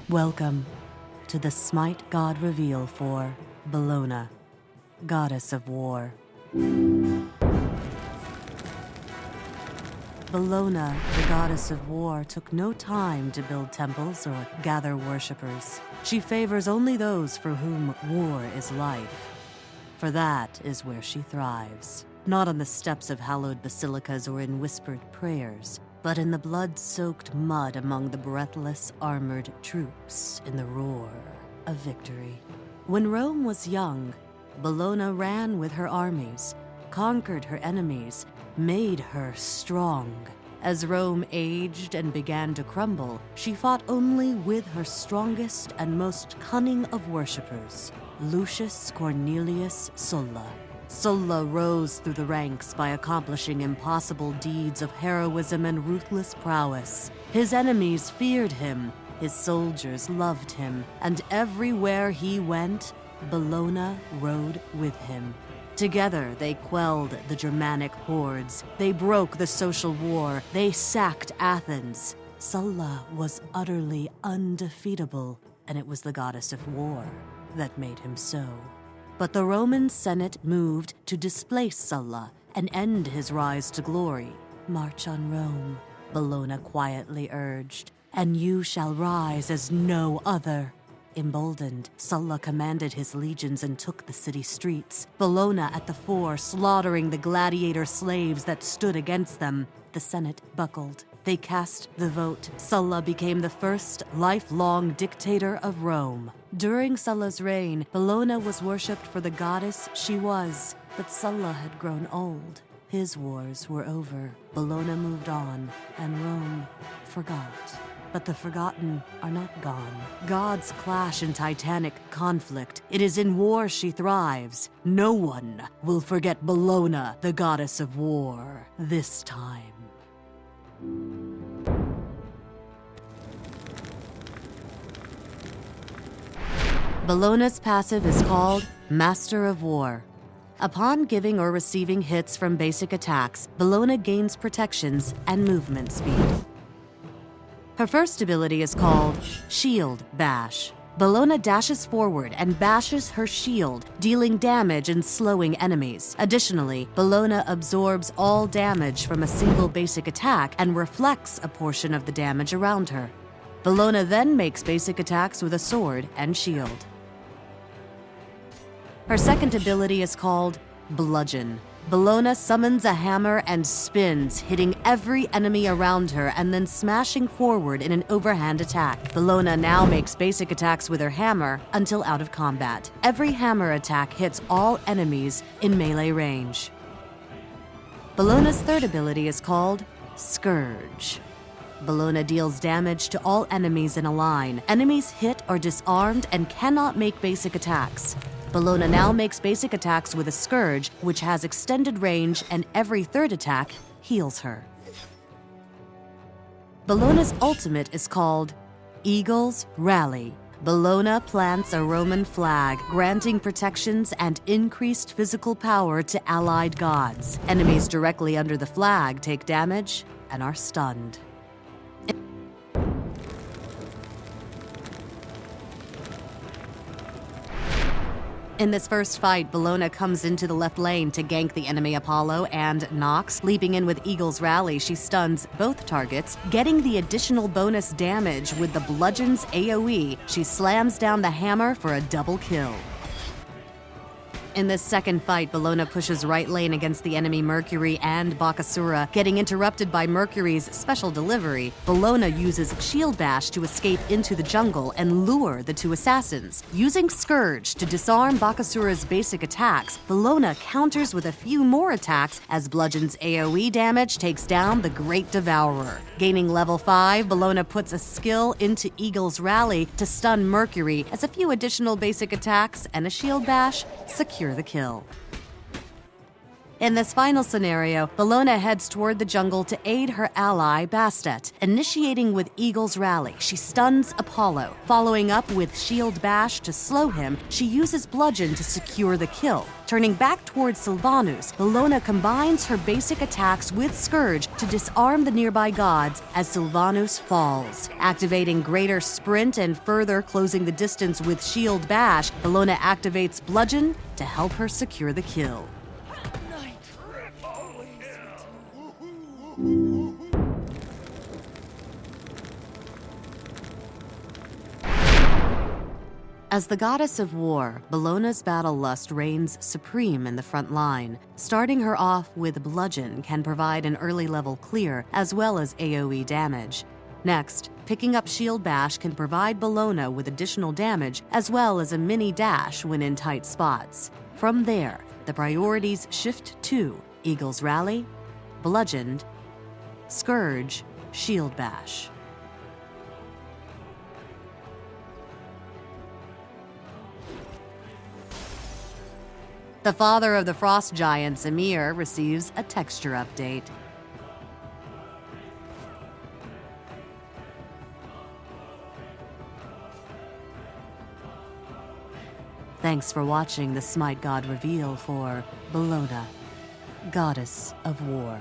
Welcome to the SMITE God reveal for Bellona, Goddess of War. Bellona, the Goddess of War, took no time to build temples or gather worshippers. She favors only those for whom war is life. For that is where she thrives. Not on the steps of hallowed basilicas or in whispered prayers, but in the blood-soaked mud among the breathless, armored troops in the roar of victory. When Rome was young, Bellona ran with her armies, conquered her enemies, made her strong. As Rome aged and began to crumble, she fought only with her strongest and most cunning of worshippers, Lucius Cornelius Sulla. Sulla rose through the ranks by accomplishing impossible deeds of heroism and ruthless prowess. His enemies feared him, his soldiers loved him, and everywhere he went, Bellona rode with him. Together, they quelled the Germanic hordes. They broke the social war. They sacked Athens. Sulla was utterly undefeatable, and it was the goddess of war that made him so. But the Roman Senate moved to displace Sulla and end his rise to glory. March on Rome, Bellona quietly urged, and you shall rise as no other. Emboldened, Sulla commanded his legions and took the city streets, Bellona at the fore, slaughtering the gladiator slaves that stood against them. The Senate buckled. They cast the vote. Sulla became the first lifelong dictator of Rome. During Sulla's reign, Bellona was worshipped for the goddess she was, but Sulla had grown old. His wars were over. Bellona moved on, and Rome forgot. But the forgotten are not gone. Gods clash in titanic conflict. It is in war she thrives. No one will forget Bellona, the goddess of war, this time. Bellona's passive is called Master of War. Upon giving or receiving hits from basic attacks, Bellona gains protections and movement speed. Her first ability is called Shield Bash. Bellona dashes forward and bashes her shield, dealing damage and slowing enemies. Additionally, Bellona absorbs all damage from a single basic attack and reflects a portion of the damage around her. Bellona then makes basic attacks with a sword and shield. Her second ability is called Bludgeon. Bellona summons a hammer and spins, hitting every enemy around her and then smashing forward in an overhand attack. Bellona now makes basic attacks with her hammer until out of combat. Every hammer attack hits all enemies in melee range. Bellona's third ability is called Scourge. Bellona deals damage to all enemies in a line. Enemies hit are disarmed and cannot make basic attacks. Bellona now makes basic attacks with a Scourge, which has extended range, and every third attack heals her. Bellona's ultimate is called Eagle's Rally. Bellona plants a Roman flag, granting protections and increased physical power to allied gods. Enemies directly under the flag take damage and are stunned. In this first fight, Bellona comes into the left lane to gank the enemy Apollo and Nox. Leaping in with Eagle's Rally, she stuns both targets. Getting the additional bonus damage with the Bludgeon's AoE, she slams down the hammer for a double kill. In this second fight, Bellona pushes right lane against the enemy Mercury and Bakasura. Getting interrupted by Mercury's special delivery, Bellona uses Shield Bash to escape into the jungle and lure the two assassins. Using Scourge to disarm Bakasura's basic attacks, Bellona counters with a few more attacks as Bludgeon's AoE damage takes down the Great Devourer. Gaining level 5, Bellona puts a skill into Eagle's Rally to stun Mercury as a few additional basic attacks and a Shield Bash secure the kill. In this final scenario, Bellona heads toward the jungle to aid her ally, Bastet. Initiating with Eagle's Rally, she stuns Apollo. Following up with Shield Bash to slow him, she uses Bludgeon to secure the kill. Turning back towards Sylvanus, Bellona combines her basic attacks with Scourge to disarm the nearby gods as Sylvanus falls. Activating Greater Sprint and further closing the distance with Shield Bash, Bellona activates Bludgeon to help her secure the kill. As the goddess of war, Bellona's battle lust reigns supreme in the front line. Starting her off with Bludgeon can provide an early level clear as well as AoE damage. Next, picking up Shield Bash can provide Bellona with additional damage as well as a mini dash when in tight spots. From there, the priorities shift to Eagle's Rally, Bludgeoned, Scourge, Shield Bash. The father of the frost giant, Samir, receives a texture update. Thanks for watching the SMITE God reveal for Bellona, Goddess of War.